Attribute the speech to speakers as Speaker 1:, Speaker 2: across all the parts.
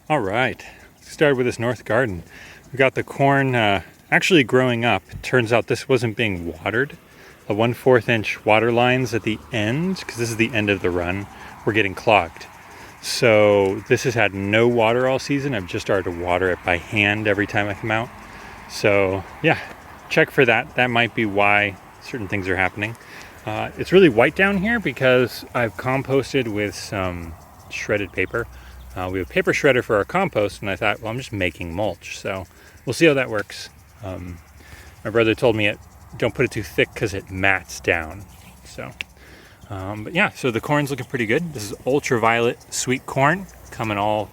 Speaker 1: All right, let's start with this north garden. We got the corn actually growing up. It turns out this wasn't being watered. The 1/4 inch water lines at the end, because this is the end of the run, were getting clogged. So this has had no water all season. I've just started to water it by hand every time I come out. So yeah, check for that. That might be why certain things are happening. It's really white down here because I've composted with some shredded paper. We have a paper shredder for our compost, and I thought, well, I'm just making mulch, so we'll see how that works. My brother told me don't put it too thick because it mats down. So, but yeah, so the corn's looking pretty good. This is ultraviolet sweet corn, come in all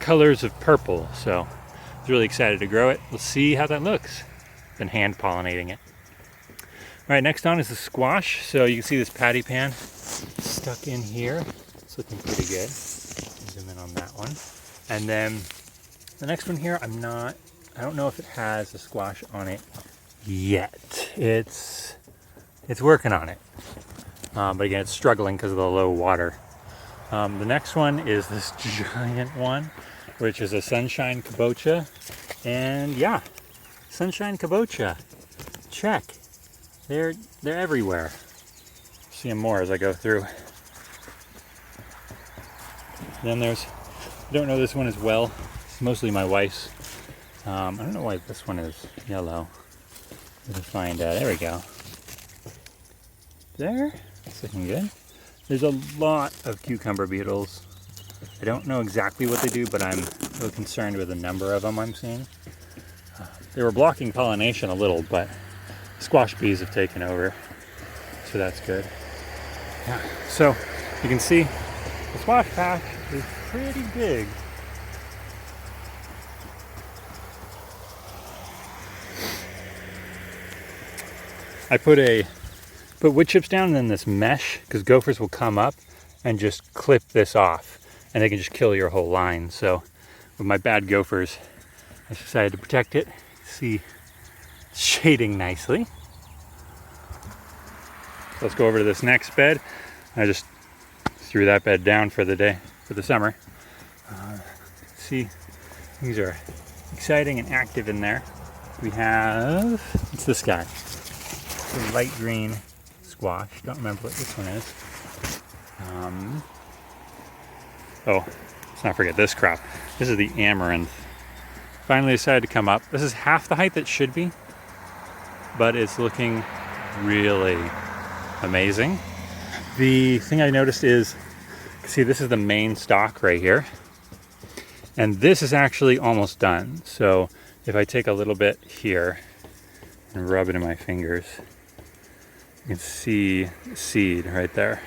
Speaker 1: colors of purple. So, I was really excited to grow it. We'll see how that looks. Been hand pollinating it. All right, next on is the squash. So you can see this patty pan stuck in here. It's looking pretty good. Zoom in on that one. And then the next one here, I don't know if it has a squash on it yet. It's working on it. But again, it's struggling because of the low water. The next one is this giant one, which is a sunshine kabocha. And yeah, sunshine kabocha. Check. They're everywhere. See them more as I go through. Then I don't know this one as well. It's mostly my wife's. I don't know why this one is yellow. Let's find out. There we go. There. It's looking good. There's a lot of cucumber beetles. I don't know exactly what they do, but I'm a little concerned with the number of them I'm seeing. They were blocking pollination a little, but squash bees have taken over, so that's good. Yeah. So you can see the squash patch is pretty big. I put wood chips down and then this mesh, because gophers will come up and just clip this off, and they can just kill your whole line. So with my bad gophers, I decided to protect it. See, it's shading nicely. So let's go over to this next bed. I just threw that bed down for the day, for the summer. See, these are exciting and active in there. We have, it's this guy. The light green squash. Don't remember what this one is. Oh, let's not forget this crop. This is the amaranth. Finally decided to come up. This is half the height that should be, but it's looking really amazing. The thing I noticed is, see, this is the main stalk right here, and this is actually almost done. So if I take a little bit here and rub it in my fingers, you can see seed right there.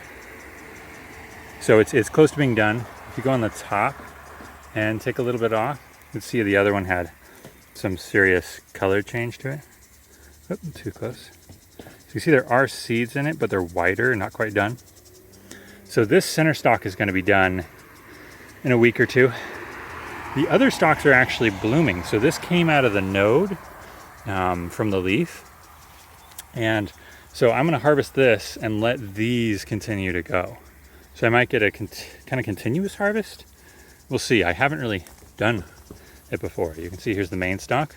Speaker 1: So it's close to being done. If you go on the top and take a little bit off, you can see the other one had some serious color change to it. Oh, too close. So you see there are seeds in it, but they're wider, not quite done. So this center stalk is going to be done in a week or two. The other stalks are actually blooming. So this came out of the node from the leaf. And so I'm going to harvest this and let these continue to go. So I might get a kind of continuous harvest. We'll see. I haven't really done it before. You can see here's the main stalk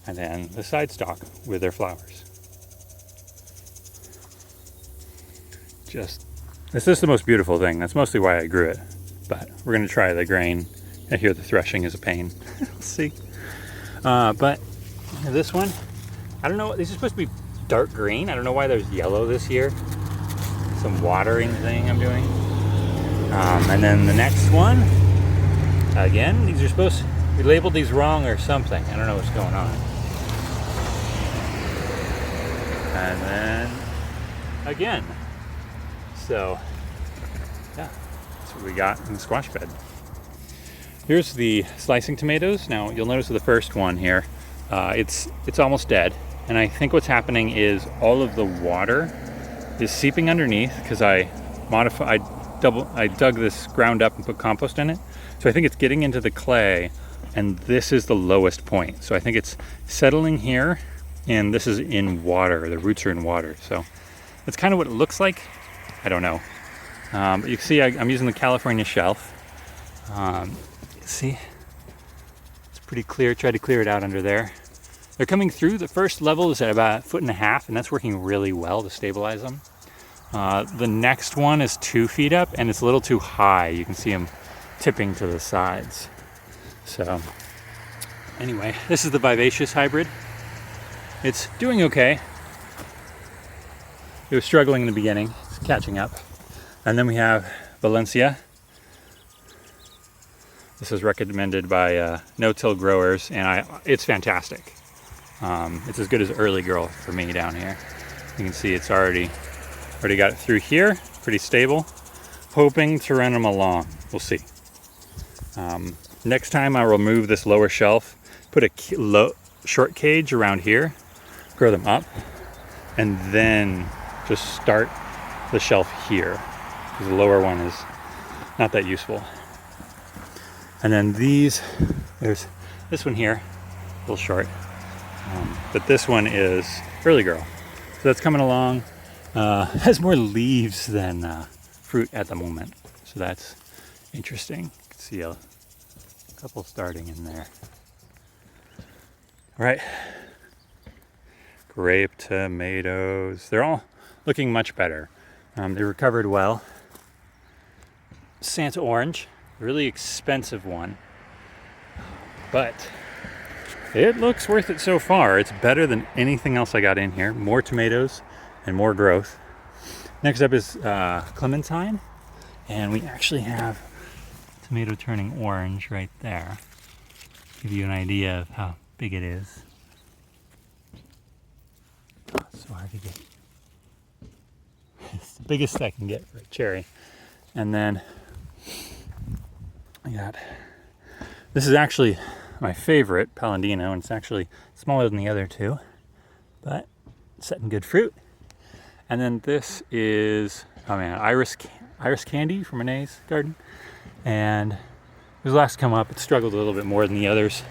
Speaker 1: and then the side stalk with their flowers. This is the most beautiful thing. That's mostly why I grew it. But we're going to try the grain. I hear the threshing is a pain. We'll see. But this one, I don't know. These are supposed to be dark green. I don't know why there's yellow this year. Some watering thing I'm doing. And then the next one, again, these are supposed to, we labeled these wrong or something. I don't know what's going on. And then again. So yeah, that's what we got in the squash bed. Here's the slicing tomatoes. Now you'll notice the first one here, it's almost dead. And I think what's happening is all of the water is seeping underneath because I dug this ground up and put compost in it. So I think it's getting into the clay, and this is the lowest point. So I think it's settling here, and this is in water. The roots are in water. So that's kind of what it looks like. I don't know. But you can see I'm using the California shelf. See, it's pretty clear. Tried to clear it out under there. They're coming through. The first level is at about 1.5 feet, and that's working really well to stabilize them. The next one is 2 feet up, and it's a little too high. You can see them tipping to the sides. So anyway, this is the vivacious hybrid. It's doing okay. It was struggling in the beginning. It's catching up. And then we have Valencia. This is recommended by no-till growers, and it's fantastic. It's as good as early growth for me down here. You can see it's already got it through here, pretty stable. Hoping to run them along. We'll see. Next time I'll remove this lower shelf, put a short cage around here, grow them up, and then just start the shelf here, because the lower one is not that useful. And then there's this one here, a little short, but this one is early grow. So that's coming along. Has more leaves than fruit at the moment, so that's interesting. You can see a couple starting in there. All right, grape tomatoes. They're all looking much better. They recovered well. Santa orange, really expensive one, but it looks worth it so far. It's better than anything else I got in here. More tomatoes and more growth. Next up is clementine, and we actually have tomato turning orange right there. Give you an idea of how big it is. Oh, it's so hard to get. It's the biggest I can get for a cherry. And then I got, this is actually my favorite, Palladino, and it's actually smaller than the other two, but setting good fruit. And then this is, oh man, iris candy from Renee's garden. And it was last to come up. It struggled a little bit more than the others.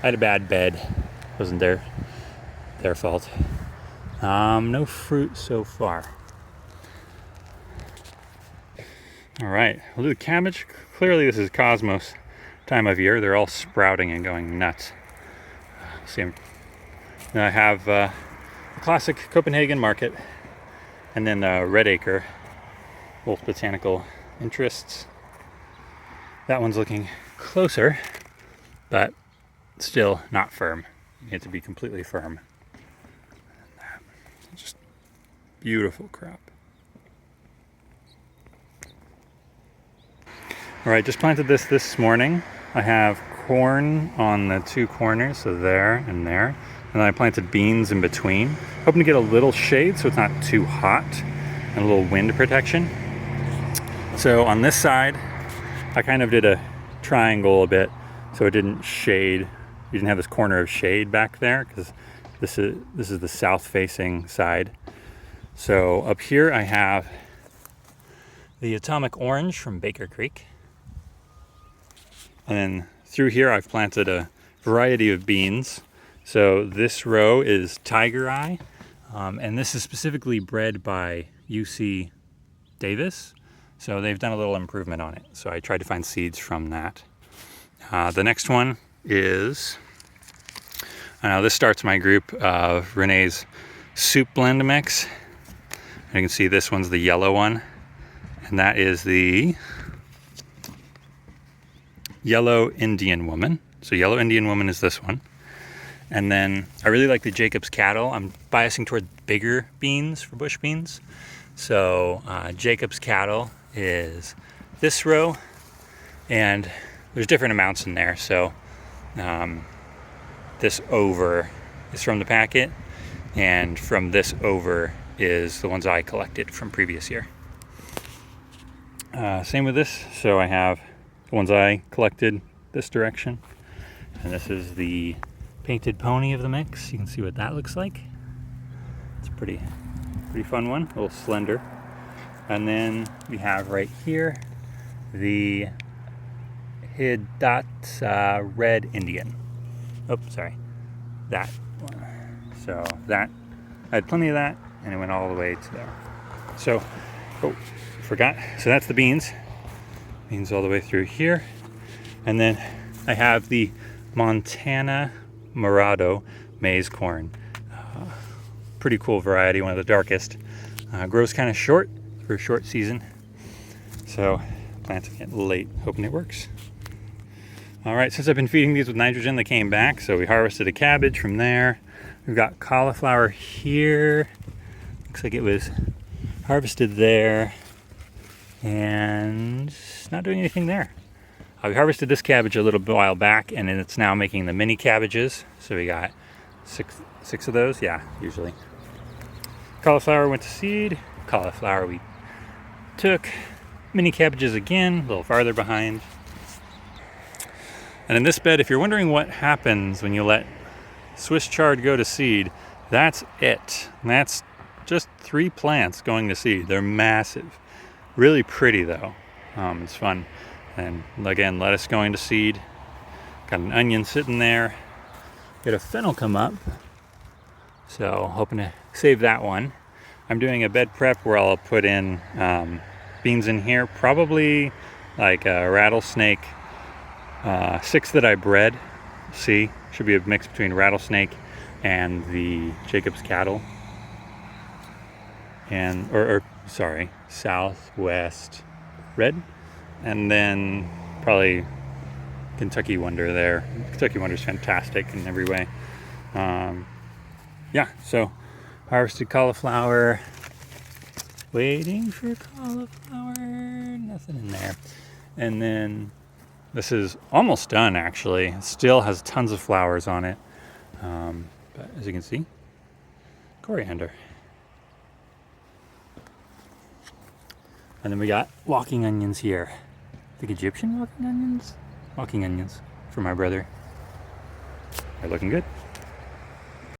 Speaker 1: I had a bad bed. It wasn't their fault. No fruit so far. All right, we'll do the cabbage. Clearly this is Cosmos time of year. They're all sprouting and going nuts. See them. Now I have the classic Copenhagen market, and then Red Acre, both botanical interests. That one's looking closer, but still not firm. You need it to be completely firm. Just beautiful crop. All right, just planted this morning. I have corn on the two corners, so there and there. And then I planted beans in between. Hoping to get a little shade so it's not too hot, and a little wind protection. So on this side, I kind of did a triangle a bit so it didn't shade. You didn't have this corner of shade back there, because this is the south facing side. So up here I have the Atomic Orange from Baker Creek. And then through here I've planted a variety of beans. So this row is Tiger Eye, and this is specifically bred by UC Davis. So they've done a little improvement on it. So I tried to find seeds from that. The next one is, this starts my group of Renee's soup blend mix. And you can see this one's the yellow one, and that is the Yellow Indian Woman. So Yellow Indian Woman is this one. And then I really like the Jacob's Cattle. I'm biasing toward bigger beans for bush beans. So Jacob's Cattle is this row, and there's different amounts in there. So this over is from the packet, and from this over is the ones I collected from previous year. Same with this. So I have the ones I collected this direction, and this is the painted pony of the mix. You can see what that looks like. It's a pretty fun one, a little slender. And then we have right here the Hidat Red Indian. Oh, sorry, that one. So that, I had plenty of that, and it went all the way to there. So, oh, forgot. So that's the beans. Beans all the way through here. And then I have the Montana Morado maize corn. Pretty cool variety, one of the darkest. Grows kind of short for a short season. So planting it late, hoping it works. All right, since I've been feeding these with nitrogen, they came back. So we harvested a cabbage from there. We've got cauliflower here. Looks like it was harvested there and not doing anything there. We harvested this cabbage a little while back, and it's now making the mini cabbages. So we got six of those. Yeah, usually. Cauliflower went to seed. Cauliflower we took. Mini cabbages again, a little farther behind. And in this bed, if you're wondering what happens when you let Swiss chard go to seed, that's it. That's just 3 plants going to seed. They're massive. Really pretty though. It's fun. And again, lettuce going to seed. Got an onion sitting there. Got a fennel come up. So hoping to save that one. I'm doing a bed prep where I'll put in beans in here. Probably like a rattlesnake. 6 that I bred. See, should be a mix between rattlesnake and the Jacob's cattle. And, sorry, Southwest red. And then probably Kentucky Wonder there. Kentucky Wonder's fantastic in every way. Yeah, so harvested cauliflower. Waiting for cauliflower. Nothing in there. And then this is almost done actually. It still has tons of flowers on it. But as you can see, coriander. And then we got walking onions here. I think Egyptian walking onions? Walking onions for my brother. They're looking good.